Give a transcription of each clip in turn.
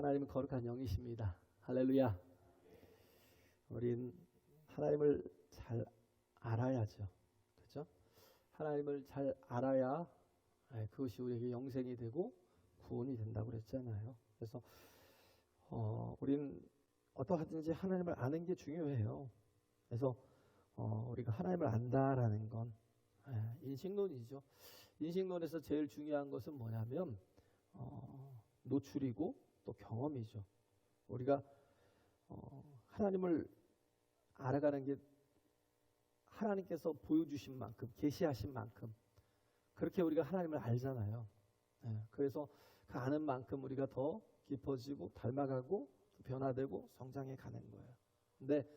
하나님은 거룩한 영이십니다. 할렐루야. 우린 하나님을 잘 알아야죠. 그렇죠? 하나님을 잘 알아야 그것이 우리에게 영생이 되고 구원이 된다고 그랬잖아요. 그래서 우린 어떠하든지 하나님을 아는 게 중요해요. 그래서 우리가 하나님을 안다라는 건 인식론이죠. 인식론에서 제일 중요한 것은 뭐냐면 노출이고 또 경험이죠. 우리가 하나님을 알아가는 게 하나님께서 보여주신 만큼, 계시하신 만큼 그렇게 우리가 하나님을 알잖아요. 그래서 그 아는 만큼 우리가 더 깊어지고 닮아가고 변화되고 성장해 가는 거예요. 근데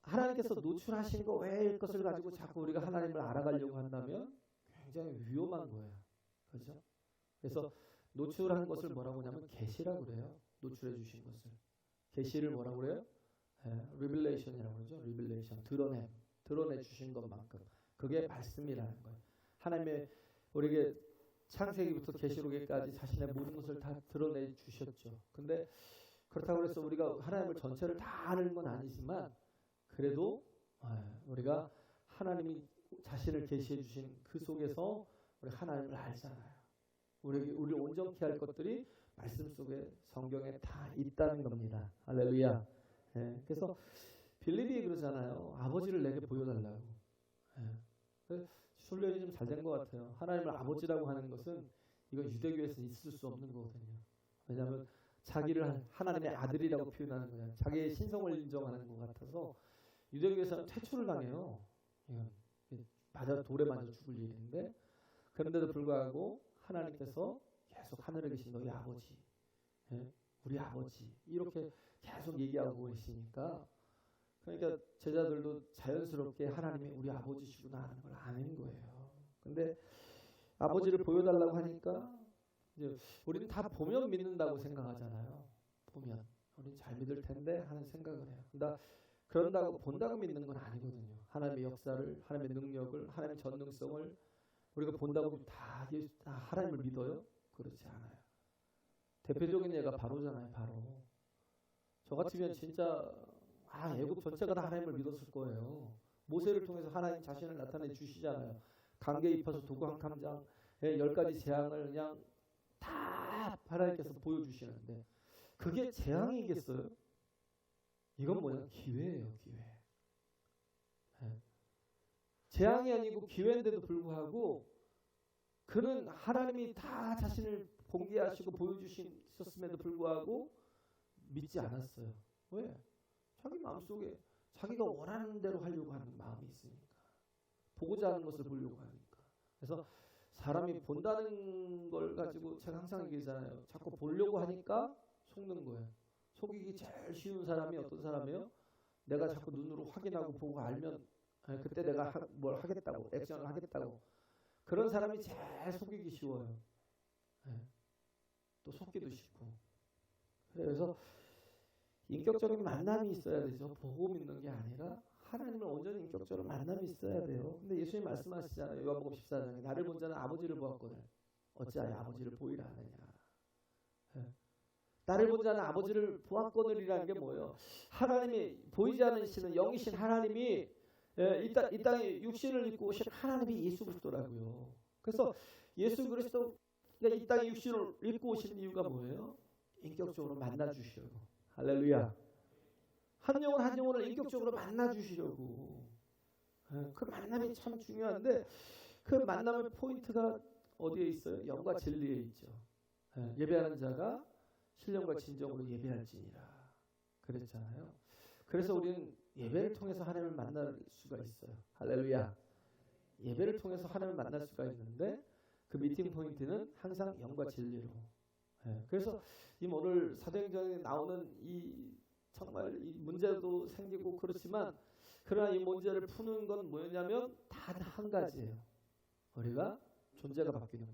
하나님께서 노출하신 거 외의 것을 가지고 자꾸 우리가 하나님을 알아가려고 한다면 굉장히 위험한 거예요. 그렇죠? 그래서 노출한 것을 뭐라고 하냐면 계시라고 그래요. 노출해 주신 것을. 계시를 뭐라고 그래요? 리빌레이션이라고 그러죠. 리빌레이션. 드러내 주신 것만큼. 그게 말씀이라는 거예요. 하나님의 우리에게 창세기부터 계시록에까지 자신의 모든 것을 다 드러내 주셨죠. 근데 그렇다고 해서 우리가 하나님을 전체를 다 아는 건 아니지만 그래도 우리가 하나님이 자신을 계시해 주신 그 속에서 우리 하나님을 알잖아요. 우리를 온전케 할 것들이 말씀 속에 성경에 다 있다는 겁니다. 할렐루야. 그래서 빌립이 그러잖아요. 아버지를 내게 보여달라고. 훈련이 좀 잘 된 것 같아요. 하나님을 아버지라고 하는 것은 이건 유대교에서는 있을 수 없는 거거든요. 왜냐하면 자기를 하나님의 아들이라고 표현하는 거잖아요. 자기의 신성을 인정하는 것 같아서 유대교에서는 퇴출을 당해요. 이건 돌에 맞아 죽을 일인데 그런데도 불구하고 하나님께서 계속 하늘에 계신 너희 아버지, 우리 아버지 이렇게 계속 얘기하고 계시니까 그러니까 제자들도 자연스럽게 하나님이 우리 아버지시구나 하는 걸 아는 거예요. 근데 아버지를 보여달라고 하니까 이제 우리는 다 보면 믿는다고 생각하잖아요. 보면 우리는 잘 믿을 텐데 하는 생각을 해요. 그런다고 본다고 믿는 건 아니거든요. 하나님의 역사를, 하나님의 능력을, 하나님의 전능성을 우리가 본다고 다 하나님을 믿어요? 그렇지 않아요. 대표적인 예가 바로잖아요. 바로. 저 같으면 진짜 애국 전체가 다 하나님을 믿었을 거예요. 모세를 통해서 하나님 자신을 나타내 주시잖아요. 강계 입혀서 도구 한 캄장 10가지 재앙을 그냥 다 하나님께서 보여주시는데 그게 재앙이겠어요? 이건 뭐냐? 기회예요. 기회. 재앙이 아니고 기회인데도 불구하고 그는 하나님이 다 자신을 공개하시고 보여주셨음에도 불구하고 믿지 않았어요. 왜? 자기 마음속에 자기가 원하는 대로 하려고 하는 마음이 있으니까. 보고자 하는 것을 보려고 하니까. 그래서 사람이 본다는 걸 가지고 제가 항상 얘기하잖아요. 자꾸 보려고 하니까 속는 거예요. 속이기 제일 쉬운 사람이 어떤 사람이에요? 내가 자꾸 눈으로 확인하고 보고 알면 그때 내가 뭘 하겠다고, 액션을 하겠다고. 그런 사람이 제일 속이기 쉬워요. 또 속기도 쉽고. 그래서 인격적인 만남이 있어야 되죠. 보고 믿는 게 아니라 하나님을 온전히 인격적으로 만남이 있어야 돼요. 근데 예수님 말씀하시잖아요. 요한복음 14장에 나를 본 자는 아버지를 보았거든. 어찌하여 아버지를 보이라 하느냐. 나를 본 자는 아버지를 보았거늘이라는 게 뭐예요? 하나님이 보이지 않으시는 영이신 하나님이 이 땅에 육신을 입고 오신 하나님이 예수 그리스도라고요. 그래서 예수 그리스도가 이 땅에 육신을 입고 오신 이유가 뭐예요? 인격적으로 만나주시려고. 할렐루야. 한 영혼을 인격적으로 만나주시려고. 그 만남이 참 중요한데 그 만남의 포인트가 어디에 있어요? 영과 진리에 있죠. 예배하는 자가 신령과 진정으로 예배할지니라 그랬잖아요. 그래서 우리는 예배를 통해서 하나님을 만날 수가 있어요. 할렐루야. 예배를 통해서 하나님을 만날 수가 있는데 그 미팅 포인트는 항상 영과 진리로. 그래서 이 오늘 사도행전에 나오는 이 정말 이 문제도 생기고 그렇지만 그러나 이 문제를 푸는 건 뭐였냐면 단 한 가지예요. 우리가 존재가 바뀌는 거.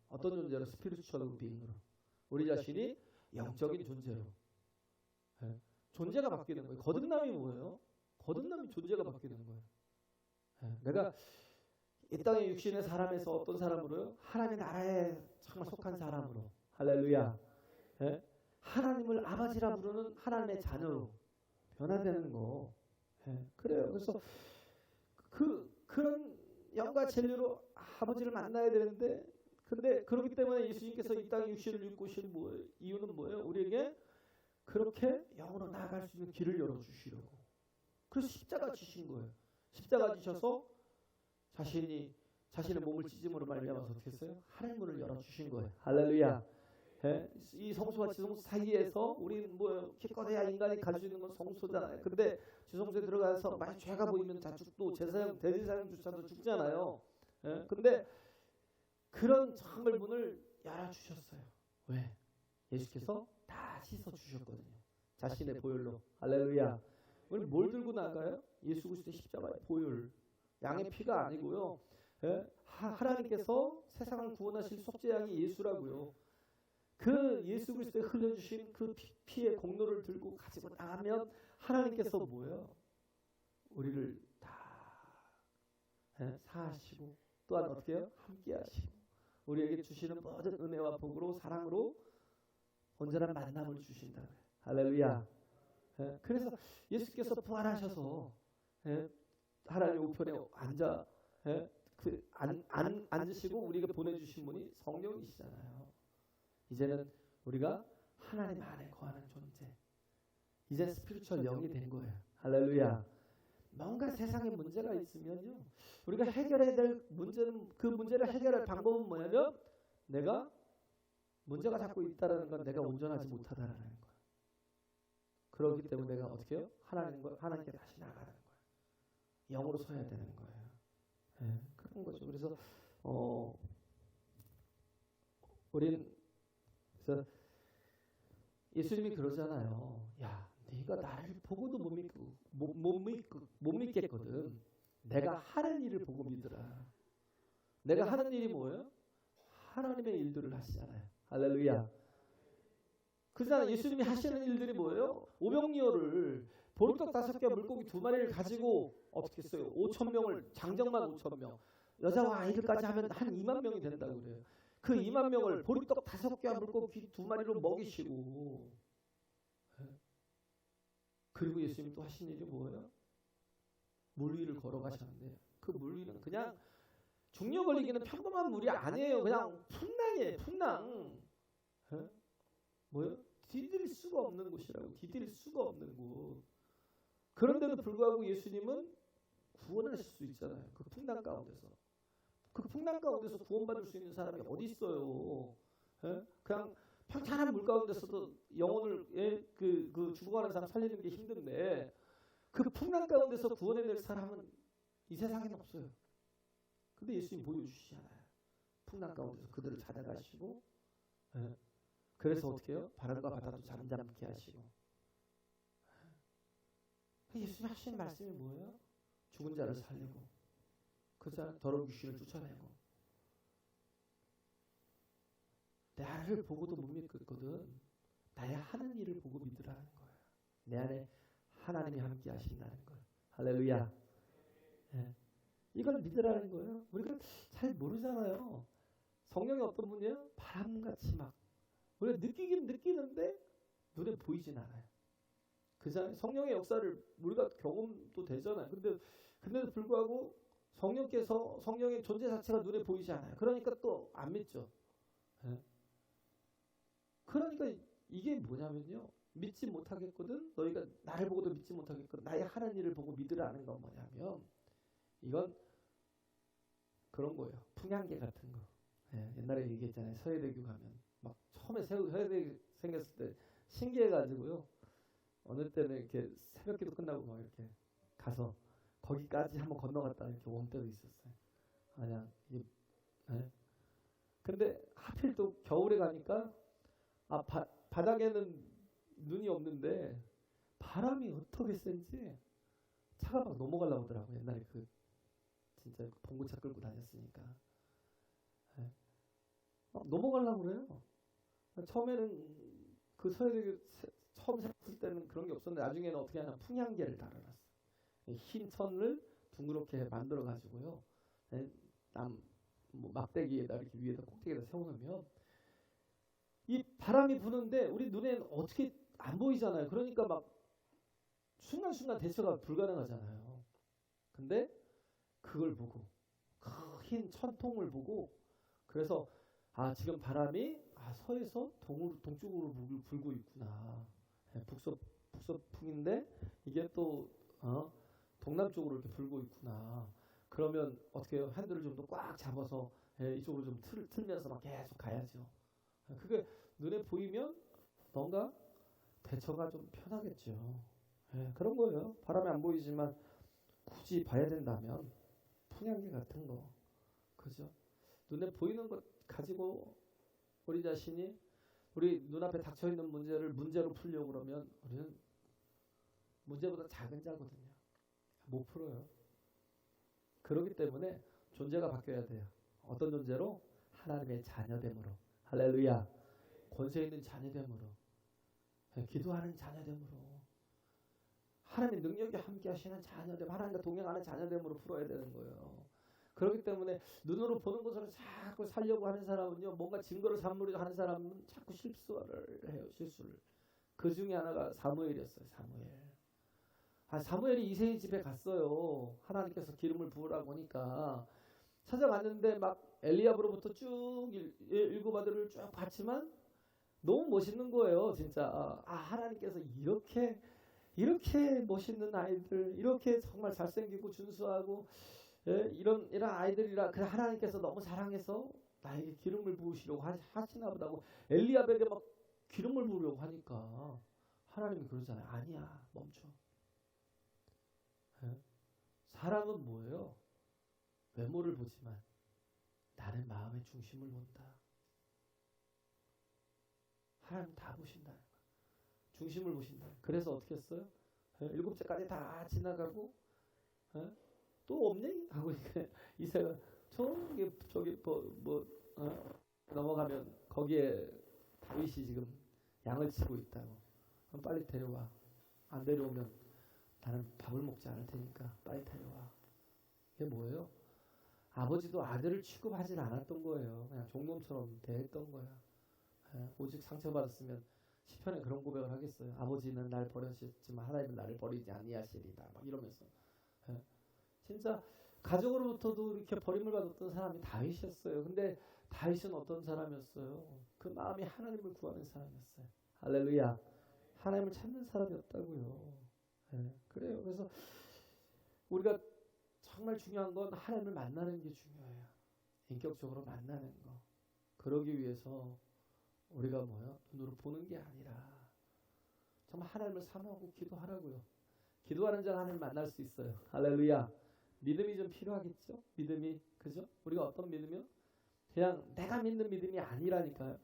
어떤 존재로? 스피리추얼 비잉으로. 우리 자신이 영적인 존재로. 존재가 바뀌는 거예요. 거듭남이 뭐예요? 거듭남이 존재가 바뀌는 거예요. 내가 이 땅의 육신의 사람에서 어떤 사람으로요? 하나님의 나라에 정말 속한 사람으로. 할렐루야. 예? 하나님을 아버지라 부르는 하나님의 자녀로 변화되는 거. 예, 그래요. 그래서 그런 영과 진리로 아버지를 만나야 되는데, 근데 그렇기 때문에 예수님께서 이 땅에 육신을 입고 오신 이유는 뭐예요? 우리에게 그렇게 영으로 나아갈 수 있는 길을 열어주시려고. 그래서 십자가 지신 거예요. 십자가 지셔서 자신의 몸을 찢음으로 말미암아서 어떻게 했어요? 하늘 문을 열어주신 거예요. 할렐루야. 예? 이 성소와 지성소 사이에서 우리는 뭐 기껏해야 인간이 가지고 있는 건 성소잖아요. 근데 지성소에 들어가서 만약 죄가 보이면 다 죽고 대제사장조차도 죽잖아요. 예? 근데 그런 정말 문을 열어주셨어요. 왜? 예수께서 다 씻어주셨거든요. 자신의 보혈로. 할렐루야. 우리 뭘 들고 나가요? 예수 그리스도의 십자가의 보혈. 양의 피가 아니고요. 예? 하나님께서 세상을 구원하실 속죄양이 예수라고요. 그 예수 그리스도에 흘려주신 그 피의 공로를 들고 가지고 나가면 하나님께서 뭐예요? 우리를 다 사하시고 또한 어떻게 해요? 함께 하시고 우리에게 주시는 모든 은혜와 복으로 사랑으로 온전한 만남을 주신다. 할렐루야. 그래서 예수께서 부활하셔서 하나님 우편에 앉으시고 우리에게 보내주신 분이 성령이시잖아요. 이제는 우리가 하나님 안에 거하는 존재. 이제 스피리추얼 영이 된 거예요. 할렐루야. 뭔가 세상에 문제가 있으면요, 우리가 해결해야 될 문제는, 그 문제를 해결할 방법은 뭐냐면 내가 문제가 자꾸 있다라는 건 내가 온전하지 못하다라는 거예요. 그렇기 때문에 내가 어떻게 해요? 하나님께 다시 나가는 거예요. 영으로 서야 되는 거예요. 그런 거죠. 그래서 그래서 예수님이 그러잖아요. 야, 네가 나를 보고도 못 믿겠거든. 내가 하는 일을 보고 믿으라. 내가 하는 일이 뭐예요? 하나님의 일들을 하시잖아요. 할렐루야. 그러잖아요. 예수님이 하시는 일들이 뭐예요? 오병이어를 보리떡 5개 물고기 2마리를 가지고 어떻게 했어요? 5,000명을, 장정만 5,000명, 여자와 아이들까지 하면 한 2만 명이 된다고 그래요. 그 2만 명을 보리떡 5개와 물고기 2마리로 먹이시고, 그리고 예수님이 또 하신 일이 뭐예요? 물 위를 걸어가셨는데 그 물 위는 그냥 중력 걸리기는 평범한 물이 아니에요. 그냥 풍랑이에요. 풍랑. 뭐요? 디딜 수가 없는 곳이라고. 디딜 수가 없는 곳. 그런데도 불구하고 예수님은 구원하실 수 있잖아요. 그 풍랑 가운데서. 그 풍랑 가운데서 구원받을 수 있는 사람이 어디 있어요? 그냥 평탄한 물 가운데서도 영혼을 그 죽어가는 사람 살리는 게 힘든데 그 풍랑 가운데서 구원해낼 사람은 이 세상에는 없어요. 근데 예수님 보여주시잖아요. 풍랑 가운데서 그들을 찾아가시고, 그래서 어떻게 해요? 바람과 바다도 잠잠케 하시고. 예수님 하시는 말씀이 뭐예요? 죽은 자를 살리고 그 사람 더러운 귀신을 쫓아내고. 나를 보고도 못 믿거든. 나의 하는 일을 보고 믿으라는 거예요. 내 안에 하나님이 함께 하신다는 거예요. 할렐루야. 이걸 믿으라는 거예요. 우리가 잘 모르잖아요. 성령이 어떤 분이에요? 바람같이 막 우리가 느끼긴 느끼는데 눈에 보이진 않아요. 그 성령의 역사를 우리가 경험도 되잖아요. 근데도 불구하고 성령의 존재 자체가 눈에 보이지 않아요. 그러니까 또 안 믿죠. 그러니까 이게 뭐냐면요, 믿지 못하겠거든. 너희가 나를 보고도 믿지 못하겠거든. 나의 하는 일을 보고 믿으라는 건 뭐냐면 이건 그런 거예요. 풍향계 같은 거. 옛날에 얘기했잖아요. 서해대교 가면 막 처음에 서해대교 생겼을 때 신기해가지고요. 어느 때는 이렇게 새벽기도 끝나고 막 이렇게 가서 거기까지 한번 건너갔다 이렇게 온 때도 있었어요. 그냥 근데 하필 또 겨울에 가니까 바닥에는 눈이 없는데 바람이 어떻게 센지 차가 막 넘어가려고 하더라고요. 옛날에 진짜 봉고차 끌고 다녔으니까. 넘어가려고 그래요. 처음에는 그 서해대교 처음 샀을 때는 그런 게 없었는데 나중에는 어떻게 하냐, 풍향계를 달아놨어요. 흰 천을 둥그렇게 만들어 가지고요. 막대기에다 이렇게 위에다 꼭대기에다 세워놓으면 이 바람이 부는데 우리 눈에는 어떻게 안 보이잖아요. 그러니까 막 순간순간 대처가 불가능하잖아요. 근데 그걸 보고 그 흰 천통을 보고 그래서 아 지금 바람이 서에서 동쪽으로 불고 있구나. 북서풍인데 이게 또 동남쪽으로 이렇게 불고 있구나. 그러면 어떻게 해요? 핸들을 좀 더 꽉 잡아서 이쪽으로 좀 틀면서 막 계속 가야죠. 그게 눈에 보이면 뭔가 대처가 좀 편하겠죠. 그런 거예요. 바람이 안 보이지만 굳이 봐야 된다면 풍향계 같은 거, 그죠? 눈에 보이는 것 가지고 우리 자신이 우리 눈앞에 닥쳐 있는 문제를 문제로 풀려고 그러면 우리는 문제보다 작은 자거든요. 못 풀어요. 그렇기 때문에 존재가 바뀌어야 돼요. 어떤 존재로? 하나님의 자녀됨으로. 할렐루야. 권세 있는 자녀됨으로. 기도하는 자녀됨으로. 하나님의 능력이 함께 하시는 자녀됨, 하나님과 동행하는 자녀됨으로 풀어야 되는 거예요. 그렇기 때문에 눈으로 보는 것으로 자꾸 살려고 하는 사람은요, 뭔가 증거를 삼으려고 하는 사람은 자꾸 실수를 해요, 실수를. 그 중에 하나가 사무엘이었어요, 사무엘. 사무엘이 이새의 집에 갔어요. 하나님께서 기름을 부으라고 하니까. 찾아갔는데 막 엘리야브로부터 쭉 일곱 아들을 쭉 봤지만 너무 멋있는 거예요, 진짜. 하나님께서 이렇게 멋있는 아이들, 이렇게 정말 잘생기고 준수하고 이런 아이들이라 그 하나님께서 너무 사랑해서 나에게 기름을 부으시려고 하시나 보다고 엘리야브에게 막 기름을 부으려고 하니까 하나님이 그러잖아요. 아니야, 멈춰. 사랑은 뭐예요? 외모를 보지만 나는 마음의 중심을 본다. 하나님 다 보신다. 중심을 보신다. 그래서 어떻게 했어요? 일곱째까지 다 지나가고 또 없니? 하고 이새가 저기 넘어가면 거기에 다윗이 지금 양을 치고 있다고. 그럼 빨리 데려와. 안 데려오면 나는 밥을 먹지 않을 테니까 빨리 데려와. 이게 뭐예요? 아버지도 아들을 취급하지 않았던 거예요. 그냥 종놈처럼 대했던 거야. 오직 상처받았으면 시편에 그런 고백을 하겠어요. 아버지는 날 버리셨지만 하나님은 나를 버리지 아니하시리다. 막 이러면서. 진짜 가족으로부터도 이렇게 버림을 받았던 사람이 다윗이었어요. 근데 다윗은 어떤 사람이었어요? 그 마음이 하나님을 구하는 사람이었어요. 할렐루야. 하나님을 찾는 사람이었다고요. 그래요. 그래서 우리가 정말 중요한 건 하나님을 만나는 게 중요해요. 인격적으로 만나는 거. 그러기 위해서 우리가 눈으로 보는 게 아니라 정말 하나님을 사모하고 기도하라고요. 기도하는 자가 하나님을 만날 수 있어요. 할렐루야. 믿음이 좀 필요하겠죠? 믿음이, 그죠? 우리가 어떤 믿음이요? 그냥 내가 믿는 믿음이 아니라니까요.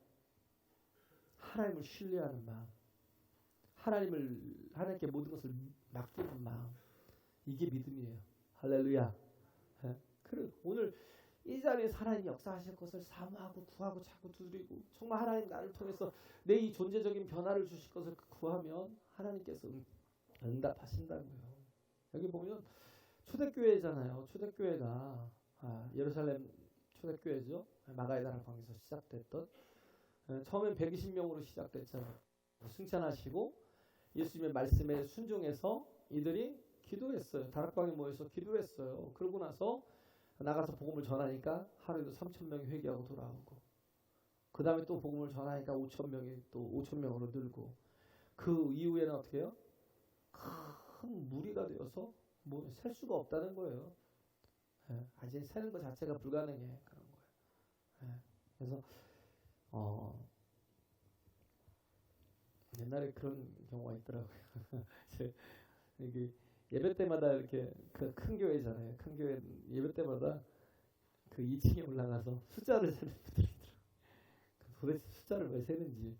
하나님을 신뢰하는 마음. 하나님께 모든 것을 맡기는 마음. 이게 믿음이에요. 할렐루야. 그래, 오늘 이 자리에서 하나님 역사하실 것을 사모하고 구하고 자꾸 두드리고 정말 하나님 나를 통해서 내 이 존재적인 변화를 주실 것을 구하면 하나님께서 응답하신다고요. 여기 보면 초대교회잖아요. 초대교회가 예루살렘 초대교회죠. 마가다락 방에서 시작됐던 처음엔 120명으로 시작됐잖아요. 승천하시고 예수님의 말씀에 순종해서 이들이 기도했어요. 다락방에 모여서 기도했어요. 그러고 나서 나가서 복음을 전하니까 하루에도 3,000명이 회개하고 돌아오고 그 다음에 또 복음을 전하니까 5,000명이 또 5,000명으로 늘고 그 이후에는 어떻게 해요? 큰 무리가 되어서 셀 수가 없다는 거예요. 아직 세는 것 자체가 불가능해. 그런 거예요. 그래서 옛날에 그런 경우가 있더라고요. 이게 예배 때마다 이렇게 큰 교회잖아요. 큰 교회 예배 때마다 그 2층에 올라가서 숫자를 세는 분들이 있더라고요. 도대체 숫자를 왜 세는지.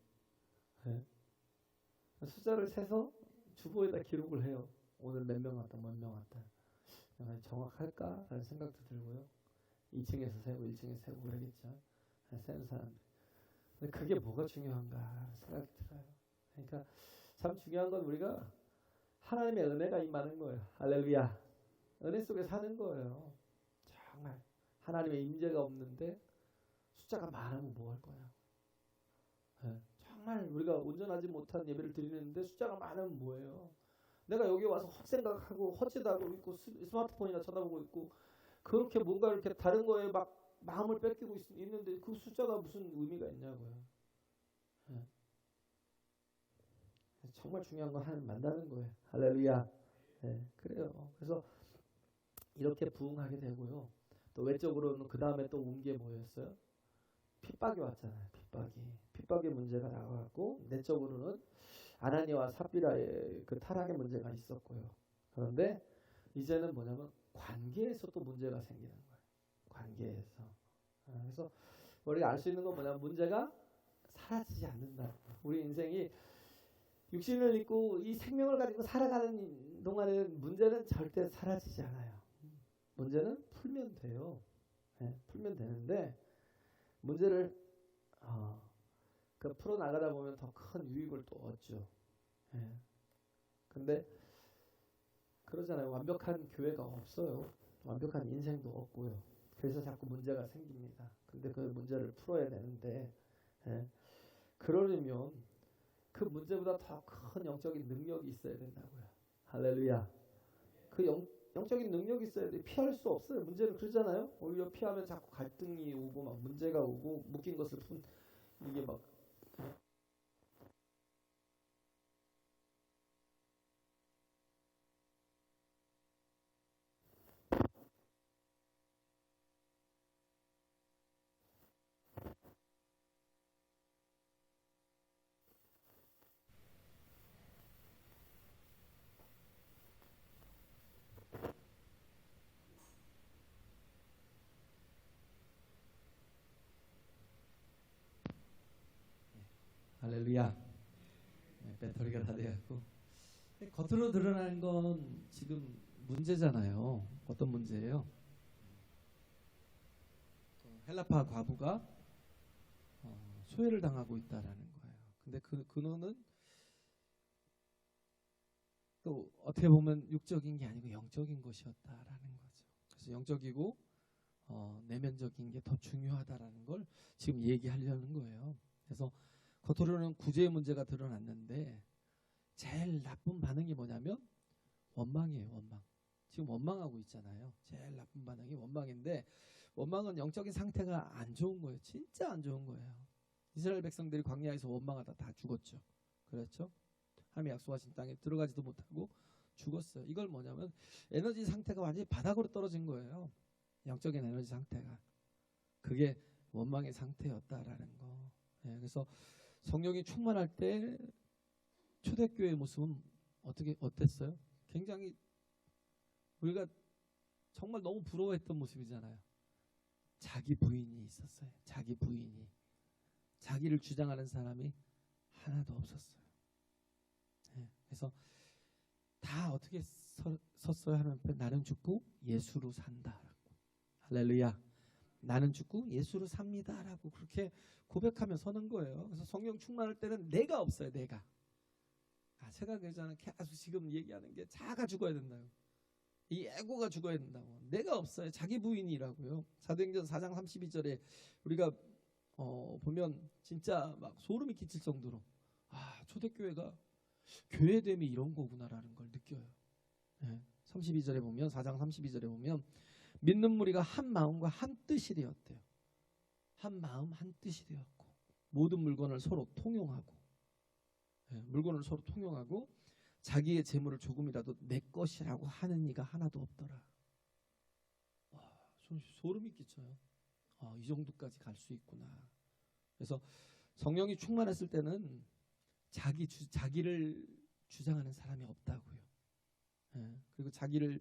숫자를 세서 주보에다 기록을 해요. 오늘 몇 명 왔다, 몇 명 왔다. 정확할까라는 생각도 들고요. 2층에서 세고 1층에서 세고 그러겠죠. 세는 사람들. 근데 그게 뭐가 중요한가 생각이 들어요. 그러니까 참 중요한 건 우리가 하나님의 은혜가 임하는 거예요. 할렐루야. 은혜 속에 사는 거예요. 정말 하나님의 임재가 없는데 숫자가 많으면 뭐 할 거야. 예. 정말 우리가 온전하지 못한 예배를 드리는데 숫자가 많으면 뭐예요? 내가 여기 와서 헛생각하고 헛짓하고 있고 스마트폰이나 쳐다보고 있고 그렇게 뭔가 이렇게 다른 거에 막 마음을 뺏기고 있는데 그 숫자가 무슨 의미가 있냐고요. 예. 정말 중요한 건 하나님 만나는 거예요. 할렐루야. 예, 그래요. 그래서 이렇게 부응하게 되고요. 또 외적으로는 그 다음에 또 온 게 뭐였어요? 핍박이 왔잖아요. 핍박의 문제가 나와갖고 내적으로는 아나니아와 삽비라의 그 타락의 문제가 있었고요. 그런데 이제는 뭐냐면 관계에서 또 문제가 생기는 거예요. 관계에서. 그래서 우리가 알 수 있는 건 뭐냐면 문제가 사라지지 않는다. 우리 인생이 육신을 입고 이 생명을 가지고 살아가는 동안에는 문제는 절대 사라지지 않아요. 문제는 풀면 돼요. 네, 풀면 되는데 문제를 풀어 나가다 보면 더 큰 유익을 또 얻죠. 예. 근데 그러잖아요. 완벽한 교회가 없어요. 완벽한 인생도 없고요. 그래서 자꾸 문제가 생깁니다. 근데 그 문제를 풀어야 되는데 예. 그러려면 그 문제보다 더 큰 영적인 능력이 있어야 된다고요. 할렐루야. 그 영적인 능력이 있어야 돼. 피할 수 없어요. 문제를 그러잖아요. 오히려 피하면 자꾸 갈등이 오고 막 문제가 오고 묶인 것을 이게 막 할렐루야. 네, 배터리가 다 돼갖고 겉으로 드러나는 건 지금 문제잖아요. 어떤 문제예요? 헬라파 과부가 소외를 당하고 있다라는 거예요. 근데 그 근원은 또 어떻게 보면 육적인 게 아니고 영적인 것이었다라는 거죠. 그래서 영적이고 내면적인 게 더 중요하다라는 걸 지금 얘기하려는 거예요. 그래서 겉으로는 구제의 문제가 드러났는데 제일 나쁜 반응이 뭐냐면 원망이에요. 원망. 지금 원망하고 있잖아요. 제일 나쁜 반응이 원망인데 원망은 영적인 상태가 안 좋은 거예요. 진짜 안 좋은 거예요. 이스라엘 백성들이 광야에서 원망하다 다 죽었죠. 그렇죠? 하나님의 약속하신 땅에 들어가지도 못하고 죽었어요. 이걸 뭐냐면 에너지 상태가 완전히 바닥으로 떨어진 거예요. 영적인 에너지 상태가. 그게 원망의 상태였다라는 거. 예, 그래서 성령이 충만할 때 초대교회의 모습은 어땠어요? 굉장히 우리가 정말 너무 부러워했던 모습이잖아요. 자기 부인이 있었어요. 자기 부인이. 자기를 주장하는 사람이 하나도 없었어요. 네, 그래서 다 어떻게 섰어요? 하나님 앞에 나는 죽고 예수로 산다라고. 할렐루야. 나는 죽고 예수로 삽니다라고 그렇게 고백하며 서는 거예요. 그래서 성령 충만할 때는 내가 없어요. 내가. 제가 그러잖아요. 계속 지금 얘기하는 게 자가 죽어야 된다고. 이 에고가 죽어야 된다고. 내가 없어요. 자기 부인이라고요. 사도행전 4장 32절에 우리가 보면 진짜 막 소름이 끼칠 정도로 초대교회가 교회됨이 이런 거구나라는 걸 느껴요. 네. 32절에 보면 4장 32절에 보면 믿는 무리가 한 마음과 한 뜻이 되었대요. 한 마음 한 뜻이 되었고 모든 물건을 서로 통용하고 물건을 서로 통용하고 자기의 재물을 조금이라도 내 것이라고 하는 이가 하나도 없더라. 와, 소름이 끼쳐요. 이 정도까지 갈 수 있구나. 그래서 성령이 충만했을 때는 자기를 주장하는 사람이 없다고요. 그리고 자기를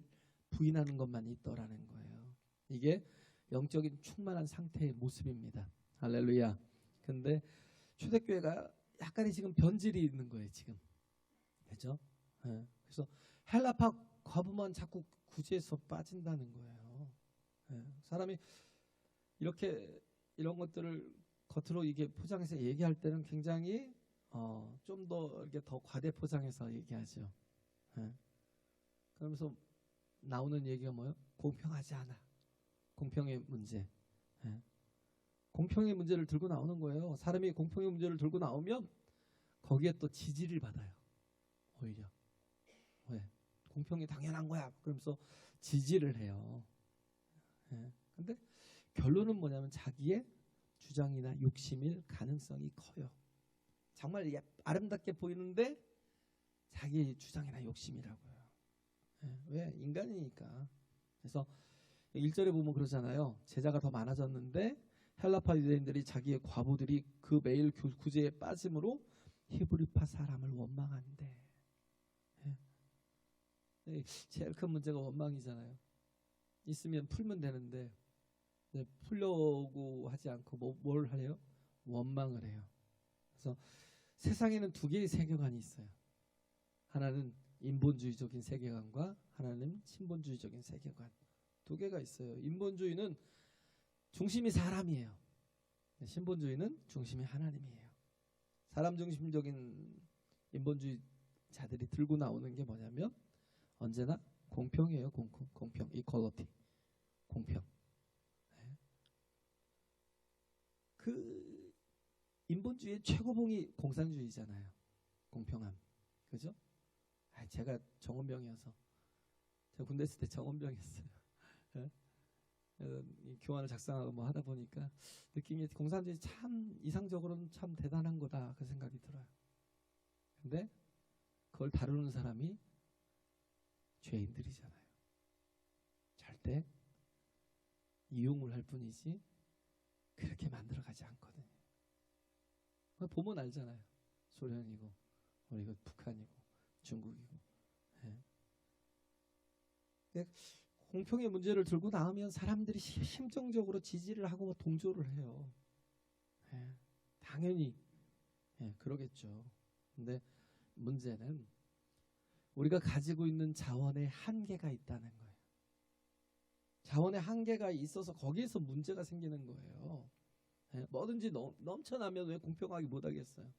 부인하는 것만 있더라는 거예요. 이게 영적인 충만한 상태의 모습입니다. 할렐루야. 근데 초대교회가 약간의 지금 변질이 있는 거예요. 지금. 그죠? 그래서 헬라파 과부만 자꾸 구제에서 빠진다는 거예요. 사람이 이렇게 이런 것들을 겉으로 이게 포장해서 얘기할 때는 굉장히 좀 더 이렇게 더 과대 포장해서 얘기하죠. 그러면서 나오는 얘기가 뭐예요? 공평하지 않아. 공평의 문제. 공평의 문제를 들고 나오는 거예요. 사람이 공평의 문제를 들고 나오면 거기에 또 지지를 받아요. 오히려 왜? 공평이 당연한 거야. 그러면서 지지를 해요. 예. 근데 결론은 뭐냐면 자기의 주장이나 욕심일 가능성이 커요. 정말 아름답게 보이는데 자기 주장이나 욕심이라고요. 예. 왜? 인간이니까. 그래서 1절에 보면 그러잖아요. 제자가 더 많아졌는데 헬라파 유대인들이 자기의 과부들이 그 매일 구제에 빠짐으로 히브리파 사람을 원망한대. 예. 제일 큰 문제가 원망이잖아요. 있으면 풀면 되는데 풀려고 하지 않고 뭘 하래요? 원망을 해요. 그래서 세상에는 두 개의 세계관이 있어요. 하나는 인본주의적인 세계관과 하나는 신본주의적인 세계관. 두 개가 있어요. 인본주의는 중심이 사람이에요. 신본주의는 중심이 하나님이에요. 사람 중심적인 인본주의자들이 들고 나오는 게 뭐냐면 언제나 공평이에요. 공평, 이퀄리티, 공평. 네. 그 인본주의의 최고봉이 공산주의잖아요. 공평함, 그죠? 제가 정원병이어서 제가 군대 있을 때 정원병이었어요. 네? 이 교환을 작성하고 뭐 하다 보니까 느낌이 공산주의 참 이상적으로는 참 대단한 거다 그 생각이 들어요. 근데 그걸 다루는 사람이 죄인들이잖아요. 절대 이용을 할 뿐이지 그렇게 만들어가지 않거든요. 보면 알잖아요. 소련이고 우리가 북한이고 중국이고. 네. 공평의 문제를 들고 나오면 사람들이 심정적으로 지지를 하고 동조를 해요. 당연히 그러겠죠. 근데 문제는 우리가 가지고 있는 자원의 한계가 있다는 거예요. 자원의 한계가 있어서 거기에서 문제가 생기는 거예요. 뭐든지 넘쳐나면 왜 공평하게 못하겠어요.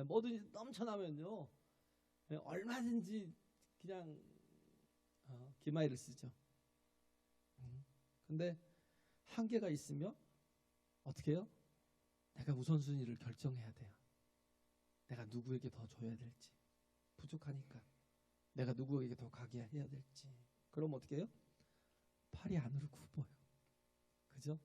뭐든지 넘쳐나면요 얼마든지 그냥 기마이를 쓰죠. 근데 한계가 있으면 어떻게 해요? 내가 우선순위를 결정해야 돼요. 내가 누구에게 더 줘야 될지. 부족하니까 내가 누구에게 더 가게 해야 될지. 그럼 어떻게 해요? 팔이 안으로 굽어요. 그죠?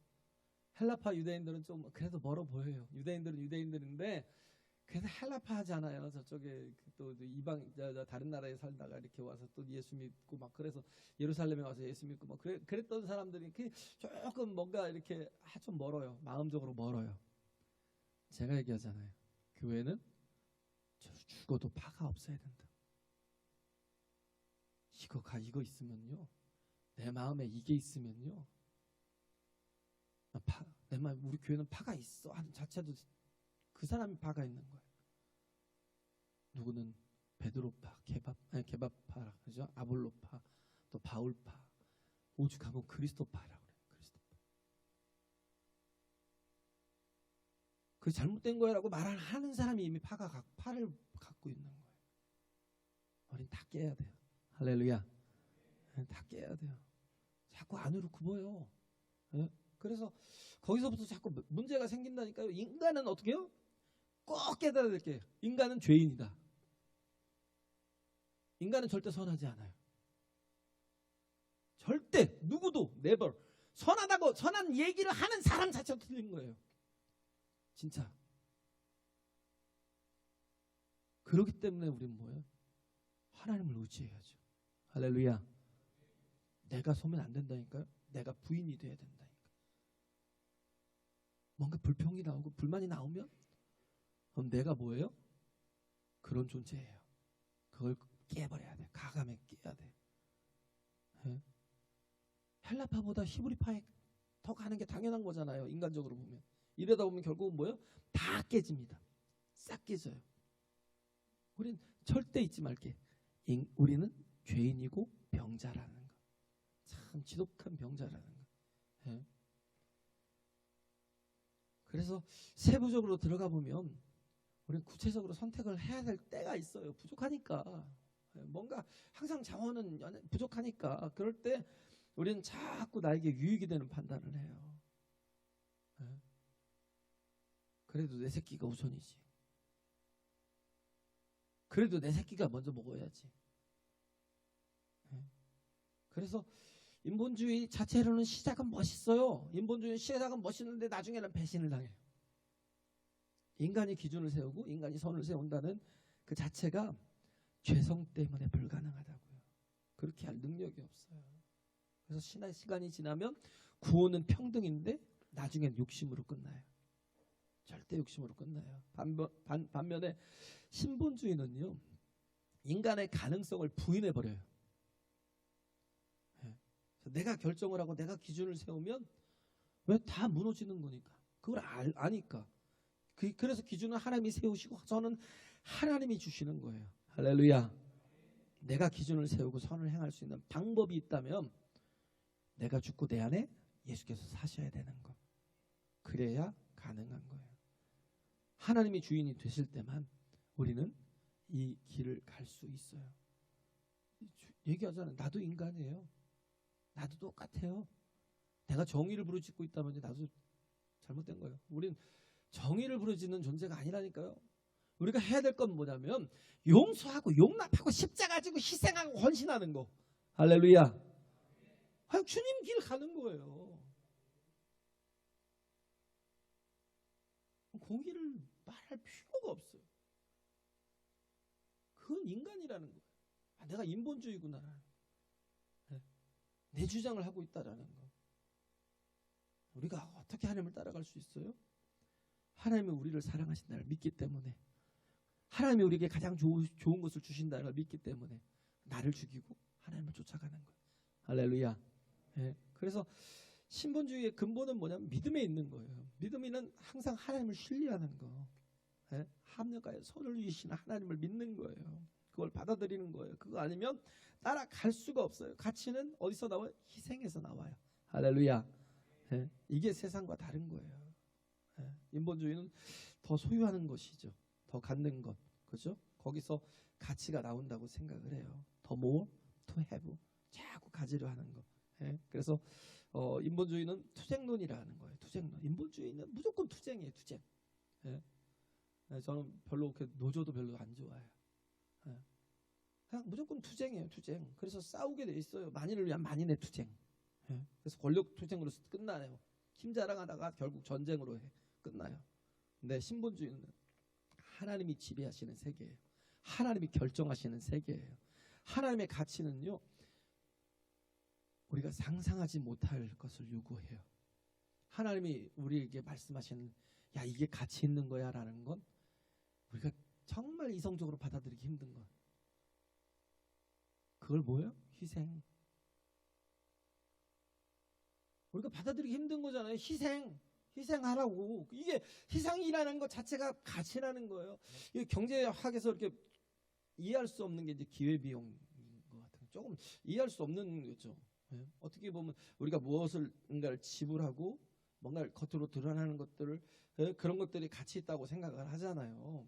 헬라파 유대인들은 좀 그래도 멀어 보여요. 유대인들은 유대인들인데 그래서 헬라파 하잖아요. 저쪽에 또 이방 다른 나라에 살다가 이렇게 와서 또 예수 믿고 막 그래서 예루살렘에 와서 예수 믿고 막 그랬던 사람들이 조금 뭔가 이렇게 좀 멀어요. 마음적으로 멀어요. 제가 얘기하잖아요. 교회는 죽어도 파가 없어야 된다. 이거 있으면요. 내 마음에 이게 있으면요. 내 마음 우리 교회는 파가 있어 하는 자체도 그 사람이 파가 있는 거예요. 누구는 베드로파, 개밥파, 그죠? 아볼로파, 또 바울파, 오죽하면 그리스도파라고 그래요. 그리스도파. 그 잘못된 거야라고 말하는 사람이 이미 파를 갖고 있는 거예요. 우린 다 깨야 돼요. 할렐루야. 다 깨야 돼요. 자꾸 안으로 굽어요. 그래서 거기서부터 자꾸 문제가 생긴다니까요. 인간은 어떻게 해요? 꼭 깨달아야 될 게 인간은 죄인이다. 인간은 절대 선하지 않아요. 절대 누구도 never 선하다고 선한 얘기를 하는 사람 자체가 틀린 거예요. 진짜. 그렇기 때문에 우리는 뭐예요? 하나님을 의지해야죠. 할렐루야. 내가 서면 안 된다니까요. 내가 부인이 돼야 된다니까. 뭔가 불평이 나오고 불만이 나오면 그럼 내가 뭐예요? 그런 존재예요. 그걸 깨버려야 돼. 가감에 깨야 돼. 네? 헬라파보다 히브리파에 더 가는 게 당연한 거잖아요. 인간적으로 보면. 이러다 보면 결국은 뭐예요? 다 깨집니다. 싹 깨져요. 우린 절대 잊지 말게. 우리는 죄인이고 병자라는 거. 참 지독한 병자라는 거. 네? 그래서 세부적으로 들어가 보면 우리는 구체적으로 선택을 해야 될 때가 있어요. 부족하니까. 뭔가 항상 자원은 부족하니까. 그럴 때 우리는 자꾸 나에게 유익이 되는 판단을 해요. 그래도 내 새끼가 우선이지. 그래도 내 새끼가 먼저 먹어야지. 그래서 인본주의 자체로는 시작은 멋있어요. 인본주의 시작은 멋있는데 나중에는 배신을 당해요. 인간이 기준을 세우고 인간이 선을 세운다는 그 자체가 죄성 때문에 불가능하다고요. 그렇게 할 능력이 없어요. 그래서 시간이 지나면 구원은 평등인데 나중엔 욕심으로 끝나요. 절대 욕심으로 끝나요. 반면에 신본주의는요, 인간의 가능성을 부인해버려요. 내가 결정을 하고 내가 기준을 세우면 왜 다 무너지는 거니까. 그걸 아니까. 그래서 기준은 하나님이 세우시고 선은 하나님이 주시는 거예요. 할렐루야. 내가 기준을 세우고 선을 행할 수 있는 방법이 있다면 내가 죽고 내 안에 예수께서 사셔야 되는 거. 그래야 가능한 거예요. 하나님이 주인이 되실 때만 우리는 이 길을 갈 수 있어요. 얘기하잖아요. 나도 인간이에요. 나도 똑같아요. 내가 정의를 부르짖고 있다면 나도 잘못된 거예요. 우린 정의를 부르짖는 존재가 아니라니까요. 우리가 해야 될 건 뭐냐면 용서하고 용납하고 십자가 지고 희생하고 헌신하는 거. 할렐루야. 주님 길 가는 거예요. 공의를 말할 필요가 없어요. 그건 인간이라는 거예요. 내가 인본주의구나. 내 주장을 하고 있다라는 거. 우리가 어떻게 하나님을 따라갈 수 있어요? 하나님이 우리를 사랑하신다를 믿기 때문에, 하나님이 우리에게 가장 좋은 것을 주신다는 걸 믿기 때문에 나를 죽이고 하나님을 쫓아가는 거예요. 할렐루야. 그래서 신본주의의 근본은 뭐냐면 믿음에 있는 거예요. 믿음이는 항상 하나님을 신뢰하는 거. 합력하여 선을 위시는 하나님을 믿는 거예요. 그걸 받아들이는 거예요. 그거 아니면 따라갈 수가 없어요. 가치는 어디서 나와요? 희생에서 나와요. 할렐루야. 이게 세상과 다른 거예요. 인본주의는 더 소유하는 것이죠. 더 갖는 것. 그죠? 거기서 가치가 나온다고 생각을 해요. 더 more, to have. 자꾸 가지려 하는 거. 그래서 인본주의는 투쟁론이라는 거예요. 투쟁론. 인본주의는 무조건 투쟁이에요. 투쟁. 저는 별로 노조도 별로 안 좋아해요. 그냥 무조건 투쟁이에요. 투쟁. 그래서 싸우게 돼 있어요. 만인을 위한 만인의 투쟁. 그래서 권력 투쟁으로 끝나요. 힘 자랑하다가 결국 전쟁으로 끝나요. 근데 신본주의는 하나님이 지배하시는 세계예요. 하나님이 결정하시는 세계예요. 하나님의 가치는요, 우리가 상상하지 못할 것을 요구해요. 하나님이 우리에게 말씀하시는, 야, 이게 가치 있는 거야 라는 건 우리가 정말 이성적으로 받아들이기 힘든 것. 그걸 뭐예요? 희생. 우리가 받아들이기 힘든 거잖아요. 희생하라고. 이게 희생이라는 것 자체가 가치라는 거예요. 이 경제학에서 이렇게 이해할 수 없는 게 이제 기회비용인 것 같아요. 조금 이해할 수 없는 거죠. 어떻게 보면 우리가 무엇을가를 지불하고 뭔가를 겉으로 드러나는 것들을, 그런 것들이 가치 있다고 생각을 하잖아요.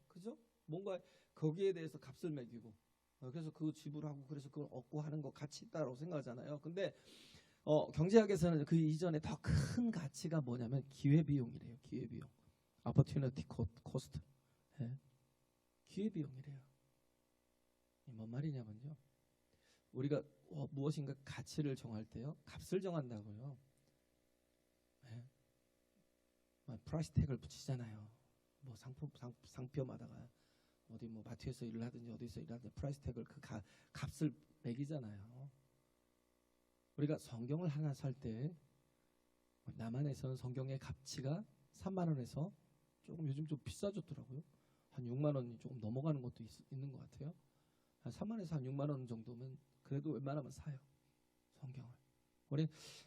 그죠? 뭔가 거기에 대해서 값을 매기고, 그래서 그거 지불하고 그래서 그걸 얻고 하는 거 가치 있다고 생각하잖아요. 근데 경제학에서는 그 이전에 더 큰 가치가 뭐냐면 기회비용이래요. 기회비용. opportunity cost. 기회비용이래요. 뭔 말이냐면요, 우리가 무엇인가 가치를 정할 때요, 값을 정한다고요. 프라이스 태그를 붙이잖아요. 뭐 상표마다가 어디 뭐 마트에서 일을 하든지 어디서 일하든지 프라이스 태그를 그 값을 매기잖아요. 우리가 성경을 하나 살 때 남한에서는 성경의 가치가 3만 원에서 조금 요즘 좀 비싸졌더라고요. 한 6만 원이 조금 넘어가는 것도 있는 것 같아요. 한 3만에서 한 6만 원 정도면 그래도 웬만하면 사요. 성경을.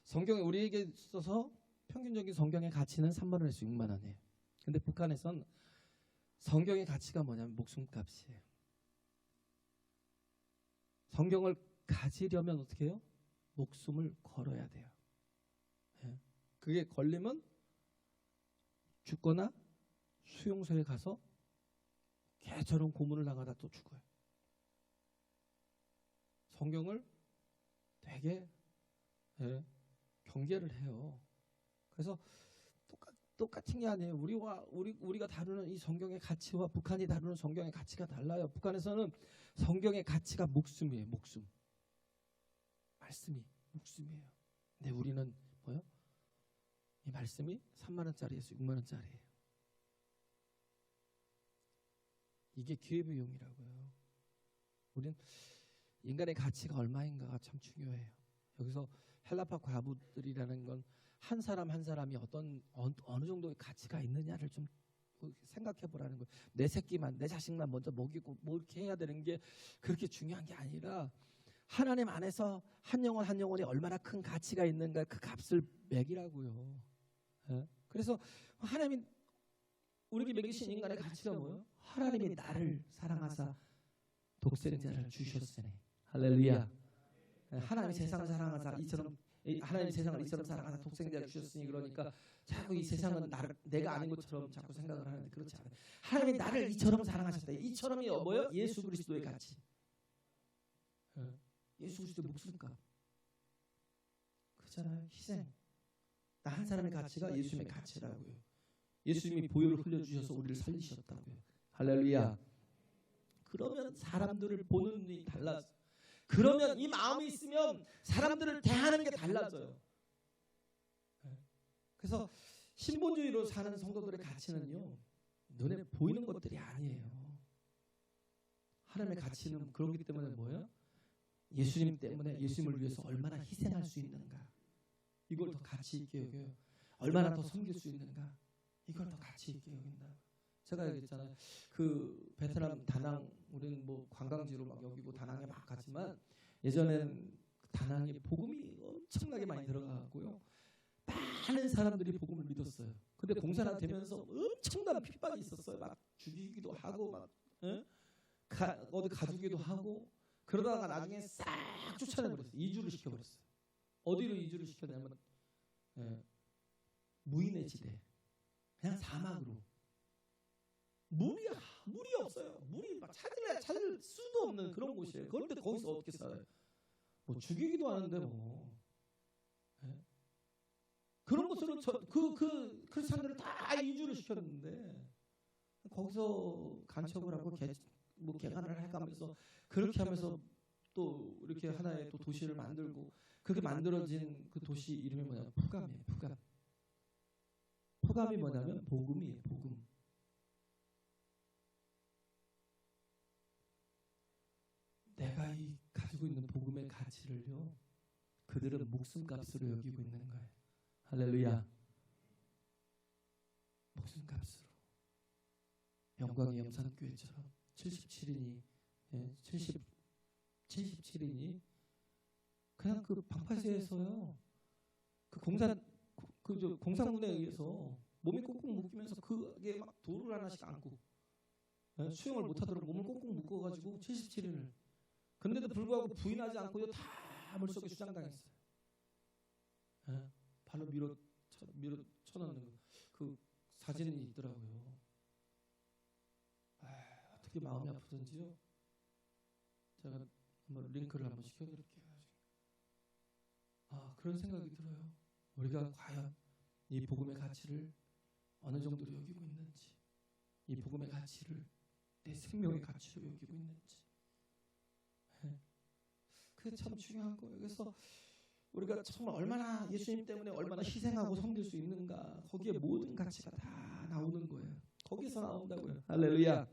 성경이 우리에게 있어서 평균적인 성경의 가치는 3만 원에서 6만 원이에요. 근데 북한에선 성경의 가치가 뭐냐면 목숨값이에요. 성경을 가지려면 어떻게 해요? 목숨을 걸어야 돼요. 그게 걸리면 죽거나 수용소에 가서 개처럼 고문을 당하다 또 죽어요. 성경을 되게 경계를 해요. 그래서 똑같은 게 아니에요. 우리가 다루는 이 성경의 가치와 북한이 다루는 성경의 가치가 달라요. 북한에서는 성경의 가치가 목숨이에요. 목숨. 말씀이 목숨이에요. 근데 우리는 뭐요? 이 말씀이 3만 원짜리에서 6만 원짜리예요. 이게 기회비용이라고요. 우리는 인간의 가치가 얼마인가가 참 중요해요. 여기서 헬라파 과부들이라는 건 한 사람 한 사람이 어느 정도의 가치가 있느냐를 좀 생각해 보라는 거예요. 내 새끼만, 내 자식만 먼저 먹이고 뭐 이렇게 해야 되는 게 그렇게 중요한 게 아니라 하나님 안에서 한 영혼 한 영혼이 얼마나 큰 가치가 있는가 그 값을 매기라고요. 예? 그래서 하나님이 우리에게 매기신 인간의 가치가 뭐예요? 하나님이 나를 사랑하사 독생자를 주셨으니 할렐루야. 하나님이 세상을 사랑하사 이처럼 하나님이 세상을 이처럼 사랑하사 독생자를 주셨으니 그러니까 자꾸 이 세상은 내가 아닌 것처럼 자꾸 생각을 하는데 그렇지 않아요. 하나님이 나를 이처럼 사랑하셨다. 이처럼이 뭐예요? 예수 그리스도의 가치. 예수 그리스도의 목숨값. 그렇잖아요. 희생. 나 한 사람의 가치가 예수님의 가치라고요. 예수님이 보혈을 흘려주셔서 우리를 살리셨다고요. 할렐루야. 그러면 사람들을 보는 눈이 달라져. 그러면 이 마음이 있으면 사람들을 대하는 게 달라져요. 그래서 신본주의로 사는 성도들의 가치는요, 눈에 보이는 것들이 아니에요. 하나님의 가치는 그렇기 때문에 뭐예요? 예수님 때문에 예수님을 위해서 얼마나 희생할 수 있는가, 이걸 더 가치 있게 여겨요. 얼마나 더 섬길 수 있는가, 이걸 더 가치 있게 여긴다. 제가 얘기했잖아요. 그 베트남 다낭, 우리는 뭐 관광지로 막 여기고 다낭에 막 갔지만 예전엔 다낭에 복음이 엄청나게 많이 들어가고요. 많은 사람들이 복음을 믿었어요. 근데 공사가 되면서 엄청난 핍박이 있었어요. 막 죽이기도 하고 막 어디 가두기도 하고 그러다가 나중에 싹 쫓아내버렸어요. 이주를 시켜버렸어요. 어디로 이주를 시켰냐면 무인의 지대, 그냥 사막으로. 물이 없어요. 물이 막 찾을 수도 없는 그런 곳이에요. 그런데 거기서 어떻게 살아요? 뭐 죽이기도 하는데 뭐. 그런 곳으로 그 사람들을 다 이주를 시켰는데 거기서 간척을 하고 개간을 해가면서 그렇게 하면서 또 이렇게 하나의 또 도시를 만들고, 그렇게 만들어진 그 도시 이름이 뭐냐면 포감이에요. 포감. 포감이 뭐냐면 복음이에요. 복음. 내가 이 가지고 있는 복음의 가치를요, 그들은 목숨값으로 여기고 있는 거예요. 할렐루야. 목숨값으로. 영광의 염산교회처럼 77인이 77인이 그냥 그 방파제에서요, 그 공사군에 의해서 몸이 꽁꽁 묶이면서 그게 막 돌을 하나씩 안고 수영을 못하도록 몸을 꽁꽁 묶어가지고 77인을, 근데도 불구하고 부인하지 않고요 다 물속에 수장당했어요. 발로 밀어 쳐넣는 그 사진이 있더라고요. 어떻게 마음이 아프던지요. 제가 한번 링크를 한번 시켜드릴게요. 그런 생각이 들어요. 우리가 과연 이 복음의 가치를 어느 정도로 여기고 있는지, 이 복음의 가치를 내 생명의 가치로 여기고 있는지, 그게 참 중요한 거예요. 그래서 우리가 정말 얼마나 예수님 때문에 얼마나 희생하고 섬길 수 있는가, 거기에 모든 가치가 다 나오는 거예요. 거기서 나온다고요. 할렐루야.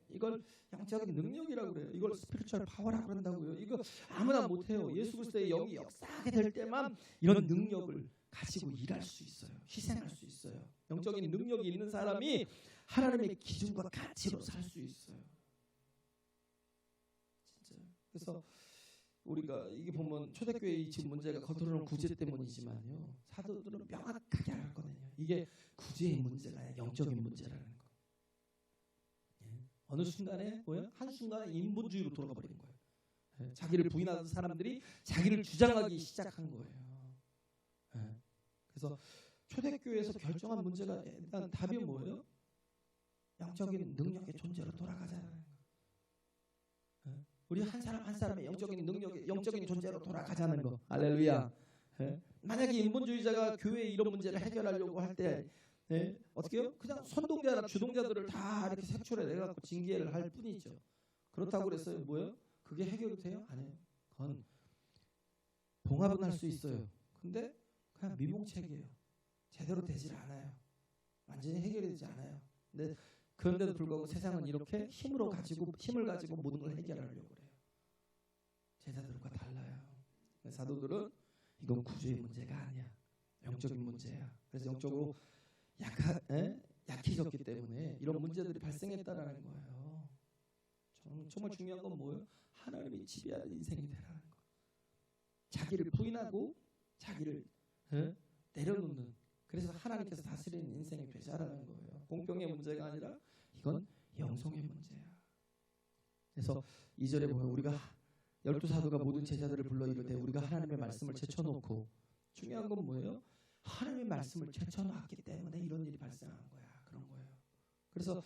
이걸 영적인 능력이라고 그래요. 이걸 스피리추얼 파워라고 그런다고요. 이거 아무나 못해요. 예수 그리스도의 영이 역사하게 될 때만 이런 능력을 가지고 일할 수 있어요. 희생할 수 있어요. 영적인 능력이 있는 사람이 하나님의 기준과 가치로 살 수 있어요. 진짜. 그래서 우리가 이게 보면 초대교회의 지금 문제가 겉으로는 구제 때문이지만요, 사도들은 명확하게 알거든요. 이게 구제의 문제가 아니라 영적인 문제라는 거. 어느 순간에 뭐야? 한 순간에 인본주의로 돌아가 버린 거예요. 자기를 부인하는 사람들이 자기를 주장하기 시작한 거예요. 그래서 초대교회에서 결정한 문제가 일단 답이 뭐예요? 영적인 능력의 존재로 돌아가자는 거. 우리 한 사람 한 사람의 영적인 능력의 영적인 존재로 돌아가자는 거. 할렐루야. 만약에 인본주의자가 교회의 이런 문제를 해결하려고 할 때 예? 어떻게 해요? 그냥 선동자나 주동자들을 다 이렇게 색출해 내갖고 징계를 할 뿐이죠. 그렇다고 그래서 뭐예요? 그게 해결이 돼요? 아니에요. 그건 봉합은 할 수 있어요. 근데 그냥 미봉책이에요. 제대로 되질 않아요. 완전히 해결이 되지 않아요. 근데 그런데도 불구하고 세상은 이렇게 힘을 가지고 모든 걸 해결하려고 그래요. 제자들과 달라요. 사도들은 이건 구주의 문제가 아니야. 영적인 문제야. 그래서 영적으로 약해졌기 때문에 이런 문제들이 발생했다라는 거예요. 정말 중요한 건 뭐예요? 하나님이 지배하는 인생이 되라는 거. 자기를 부인하고 자기를 내려놓는. 그래서 하나님께서 다스리는 인생이 되자라는 거예요. 공평의 문제가 아니라 이건 영성의 문제야. 그래서 2절에 보면 우리가 12사도가 모든 제자들을 불러 이르되 우리가 하나님의 말씀을 제쳐놓고, 중요한 건 뭐예요? 하나님의 말씀을 제쳐놨기 때문에 이런 일이 발생한 거야. 그런 거예요. 그래서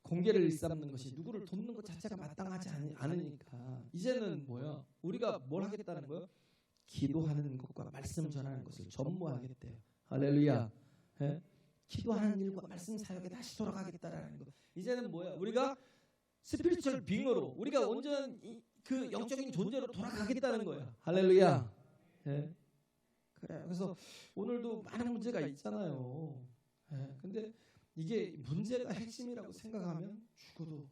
공개를 일삼는 것이 누구를 돕는 것 자체가 마땅하지 않으니까 이제는 뭐야? 우리가 뭘 하겠다는 거예요? 기도하는 것과 말씀 전하는 것을 전무하겠대요. 할렐루야. 예? 기도하는 일과 말씀 사역에 다시 돌아가겠다라는 거. 이제는 뭐야? 우리가 스피리추얼 빙어로 우리가 온전 그 영적인 존재로 돌아가겠다는 거야. 할렐루야. 예? 그래. 그래서 오늘도 많은 문제가 있잖아요. 예? 근데 이게 문제가 핵심이라고 생각하면 죽어도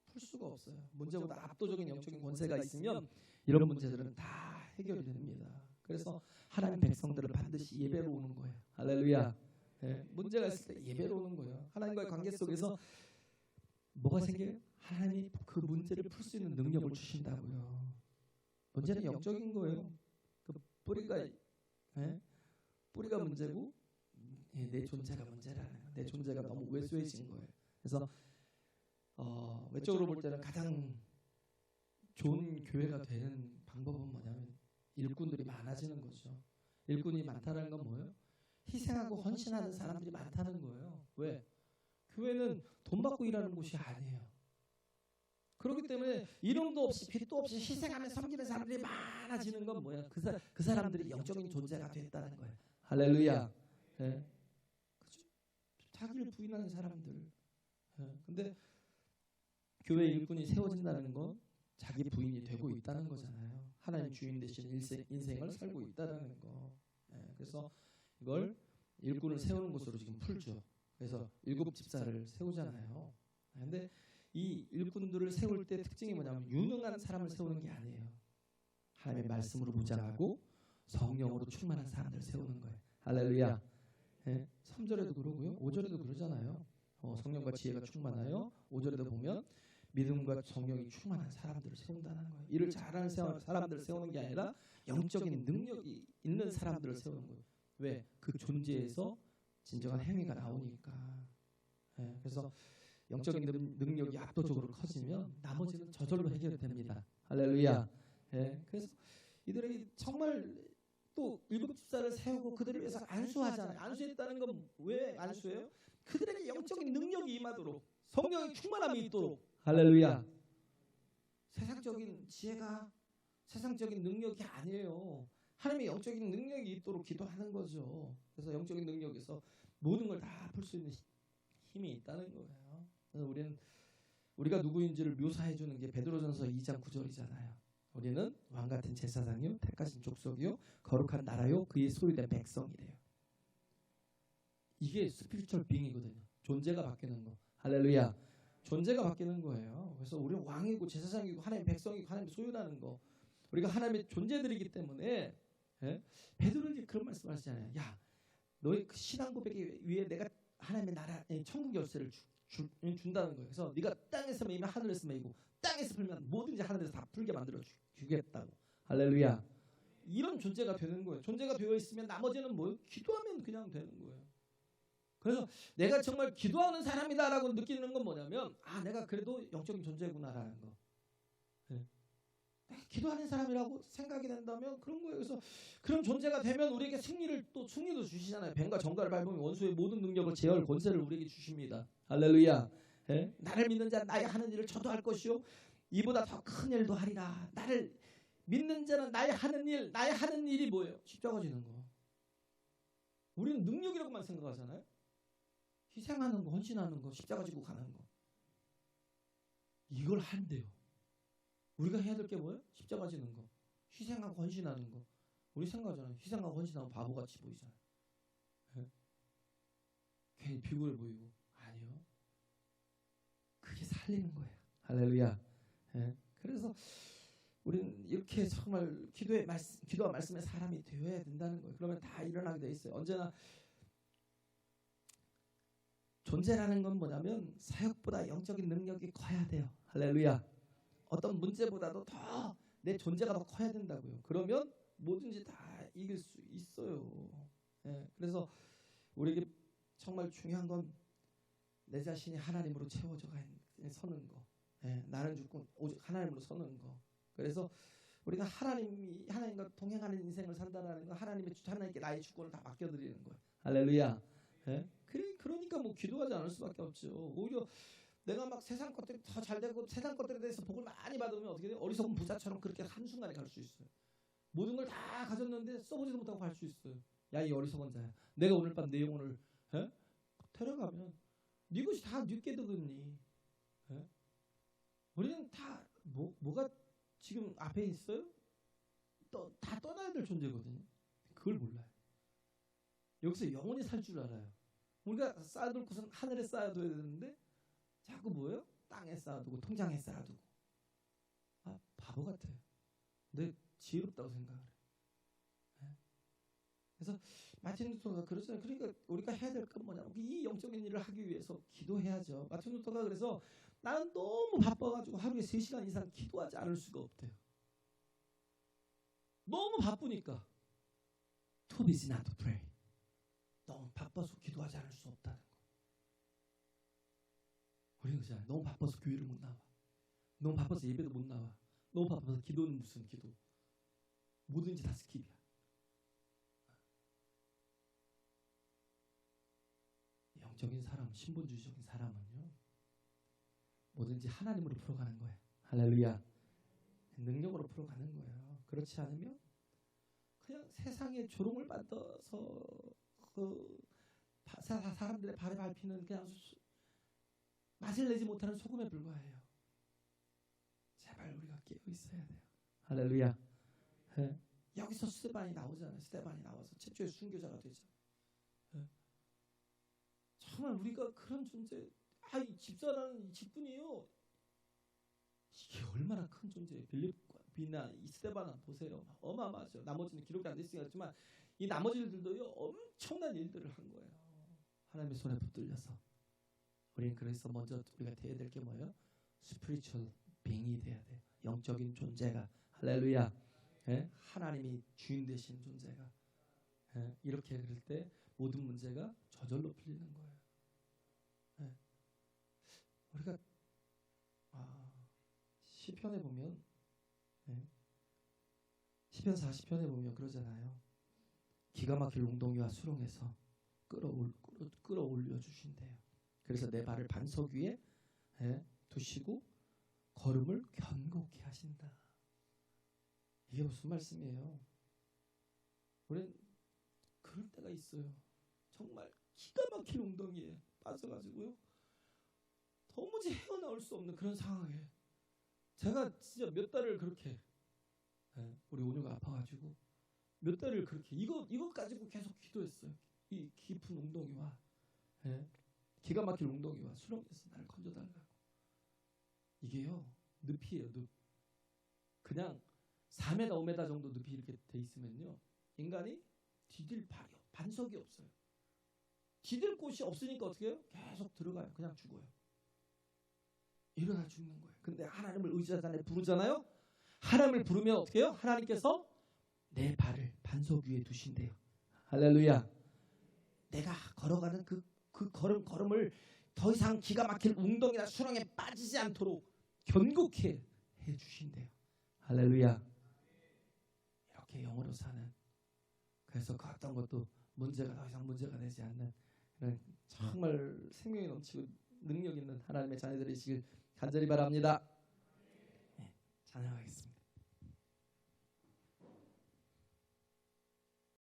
풀 수가 없어요. 문제보다 압도적인 영적인 권세가 있으면 이런 문제들은 다 해결이 됩니다. 그래서 하나님 백성들은 반드시 예배로 오는 거예요. 할렐루야. 예, 문제가 있을 때 예배로 오는 거예요. 하나님과의 관계 속에서 뭐가 생겨요? 하나님이 그 문제를 풀 수 있는 능력을 주신다고요. 문제는 영적인 거예요. 그 뿌리가 문제고 내 존재가 문제라는 거예요. 내 존재가 너무 왜소해진 거예요. 그래서 외적으로 볼 때는 가장 좋은 교회가 되는 방법은 뭐냐면 일꾼들이 많아지는 거죠. 일꾼이 많다는 건 뭐예요? 희생하고 헌신하는 사람들이 많다는 거예요. 왜? 교회는 돈 받고 일하는 곳이 아니에요. 그렇기 때문에 이름도 없이 빛도 없이 희생하며 섬기는 사람들이 많아지는 건 뭐야? 그 사람들이 영적인 존재가 됐다는 거예요. 할렐루야. 네. 그렇죠? 자기를 부인하는 사람들. 근데 교회 일꾼이 세워진다는 건 자기 부인이 되고 있다는 거잖아요. 하나님 주인 되신 인생을 살고 있다는 거. 그래서 이걸 일꾼을 세우는 곳으로 지금 풀죠. 그래서 7 집사를 세우잖아요. 근데 이 일꾼들을 세울 때 특징이 뭐냐면 유능한 사람을 세우는 게 아니에요. 하나님의 말씀으로 무장하고 성령으로 충만한 사람들을 세우는 거예요. 할렐루야. 3절에도 그러고요. 5절에도 그러잖아요. 성령과 지혜가 충만하여 5절에도 보면 믿음과 성령이 충만한 사람들을 세운다는 거예요. 일을 잘하는 사람들을 세우는 게 아니라 영적인 능력이 있는 사람들을 세우는 거예요. 왜? 그 존재에서 진정한 행위가 나오니까. 그래서 영적인 능력이 압도적으로 커지면 나머지는 저절로 해결됩니다. 할렐루야. 그래서 이들이 정말 또 7 집사를 세우고 그들을 위해서 안수하잖아요. 안수했다는 건 왜 안수해요? 그들에게 영적인 능력이 임하도록, 성령의 충만함이 있도록. 할렐루야. 세상적인 지혜가 세상적인 능력이 아니에요. 하나님의 영적인 능력이 있도록 기도하는 거죠. 그래서 영적인 능력에서 모든 걸 다 풀 수 있는 힘이 있다는 거예요. 그래서 우리가 누구인지를 묘사해 주는 게 베드로전서 2장 9절이잖아요. 우리는 왕 같은 제사장이요, 택하신 족속이요, 거룩한 나라요, 그의 소유된 백성이래요. 이게 스피리추얼 빙이거든요. 존재가 바뀌는 거. 할렐루야. 존재가 바뀌는 거예요. 그래서 우리는 왕이고 제사장이고 하나님의 백성이고 하나님의 소유라는 거. 우리가 하나님의 존재들이기 때문에 베드로에게 그런 말씀 하시잖아요. 야, 너의 그 신앙 고백 위에 내가 하나님의 나라, 천국 열쇠를 준다는 거예요. 그래서 네가 땅에서 매이면 하늘에서 매이고 땅에서 풀면 뭐든지 하늘에서 다 풀게 만들어 주겠다고. 할렐루야. 이런 존재가 되는 거예요. 존재가 되어 있으면 나머지는 뭐 기도하면 그냥 되는 거예요. 그래서 내가 정말 기도하는 사람이다라고 느끼는 건 뭐냐면 내가 그래도 영적인 존재구나라는 거. 기도하는 사람이라고 생각이 된다면 그런 거예요. 그래서 그런 존재가 되면 우리에게 승리도 주시잖아요. 뱀과 정갈을 밟으면 원수의 모든 능력을 제어할 권세를 우리에게 주십니다. 할렐루야. 나를 믿는 자 나의 하는 일을 저도 할 것이요 이보다 더 큰 일도 하리라. 나를 믿는 자는 나의 하는 일이 뭐예요? 십자가 지는 거. 우리는 우리는 능력이라고만 생각하잖아요. 희생하는 거, 헌신하는 거, 십자가 지고 가는 거. 이걸 한대요. 우리가 해야 될 게 뭐예요? 십자가 지는 거, 희생하고 헌신하는 거. 우리 생각하잖아요. 희생하고 헌신하면 바보같이 보이잖아요. 네? 괜히 비굴해 보이고. 아니요. 그게 살리는 거예요. 할렐루야. 네? 그래서 우리는 이렇게 정말 기도와 말씀의 사람이 되어야 된다는 거예요. 그러면 다 일어나게 돼 있어요. 언제나 존재라는 건 뭐냐면 사역보다 영적인 능력이 커야 돼요. 할렐루야. 어떤 문제보다도 더 내 존재가 더 커야 된다고요. 그러면 뭐든지 다 이길 수 있어요. 예, 그래서 우리에게 정말 중요한 건 내 자신이 하나님으로 채워져 서는 거. 예, 나는 죽고 오직 하나님으로 서는 거. 그래서 우리가 하나님과 동행하는 인생을 산다는 건 하나님께 나의 주권을 다 맡겨드리는 거예요. 할렐루야. 예? 그러니까 뭐 기도하지 않을 수밖에 없죠. 오히려 내가 막 세상 것들이 더 잘 되고 세상 것들에 대해서 복을 많이 받으면 어떻게 돼요? 어리석은 부자처럼 그렇게 한순간에 갈 수 있어요. 모든 걸 다 가졌는데 써보지도 못하고 갈 수 있어요. 야, 이 어리석은 자야. 내가 오늘 밤 내 영혼을 데려가면 네 것이 다 뉘게 되겠니? 우리는 다 뭐가 지금 앞에 있어요? 다 떠나야 될 존재거든요. 그걸 몰라요. 여기서 영원히 살 줄 알아요. 우리가 쌓아둘 곳은 하늘에 쌓아둬야 되는데 자꾸 뭐예요? 땅에 쌓아두고 통장에 쌓아두고. 아, 바보 같아요. 근데 지혜롭다고 생각을 해요. 그래서 마틴 루터가 그러잖아요. 그러니까 우리가 해야 될 건 뭐냐면 이 영적인 일을 하기 위해서 기도해야죠. 마틴 루터가 그래서 나는 너무 바빠가지고 하루에 3시간 이상 기도하지 않을 수가 없대요. 너무 바쁘니까. Too busy not to pray. 너무 바빠서 기도하지 않을 수 없다는 거. 우리는 그렇잖아요. 너무 바빠서 교회를 못 나와. 너무 바빠서 예배도 못 나와. 너무 바빠서 기도는 무슨 기도. 뭐든지 다 스킵이야. 영적인 사람, 신본주의적인 사람은요. 뭐든지 하나님으로 풀어가는 거예요. 할렐루야. 능력으로 풀어가는 거예요. 그렇지 않으면 그냥 세상에 조롱을 받아서 사람들의 발에 밟히는 그냥 맛을 내지 못하는 소금에 불과해요. 제발 우리가 깨어 있어야 돼요. 할렐루야. 네. 여기서 스테반이 나오잖아요. 스테반이 나와서 최초의 순교자가 되잖아요. 네. 정말 우리가 그런 존재. 이 집사라는 직분이요. 이게 얼마나 큰 존재예요. 빌립이나 이 스테반은 보세요. 어마어마하죠. 나머지는 기록이 안 돼 있으니까 이 나머지들도요 엄청난 일들을 한 거예요. 하나님의 손에 붙들려서. 우리는 그래서 먼저 우리가 돼야 될 게 뭐예요? 스피리추얼 빙이 돼야 돼요. 영적인 존재가. 할렐루야. 예? 하나님이 주인 되신 존재가. 예? 이렇게 그럴 때 모든 문제가 저절로 풀리는 거예요. 예? 우리가 시편에 보면 시편 40편에 보면 그러잖아요. 기가 막힐 웅덩이와 수렁에서 끌어올려 주신대요. 그래서 내 발을 반석 위에 두시고 걸음을 견고케 하신다. 이게 무슨 말씀이에요? 우리는 그럴 때가 있어요. 정말 기가 막힌 웅덩이에 빠져가지고요. 도무지 헤어나올 수 없는 그런 상황에 제가 진짜 몇 달을 그렇게 우리 온유가 아파가지고 몇 달을 그렇게 이것 가지고 계속 기도했어요. 이 깊은 웅덩이와 기가 막힐 웅덩이와 수렁에서 나를 건져달라고. 이게요 늪이에요. 늪. 그냥 4m 5m 정도 늪이 이렇게 돼 있으면요 인간이 디딜 반석이 없어요. 디딜 곳이 없으니까 어떻게 해요? 계속 들어가요. 그냥 죽어요. 일어나 죽는 거예요. 근데 하나님을 의지하잖아요. 부르잖아요. 하나님을 부르면 어떻게 해요? 하나님께서 내 발을 반석 위에 두신대요. 할렐루야. 내가 걸어가는 그 걸음을 더 이상 기가 막힌 웅덩이나 수렁에 빠지지 않도록 견고케 해주신대요. 할렐루야. 이렇게 영으로 사는. 그래서 그 어떤 것도 문제가 더 이상 문제가 되지 않는 그런 정말 생명이 넘치고 능력 있는 하나님의 자녀들이시길 간절히 바랍니다. 찬양하겠습니다.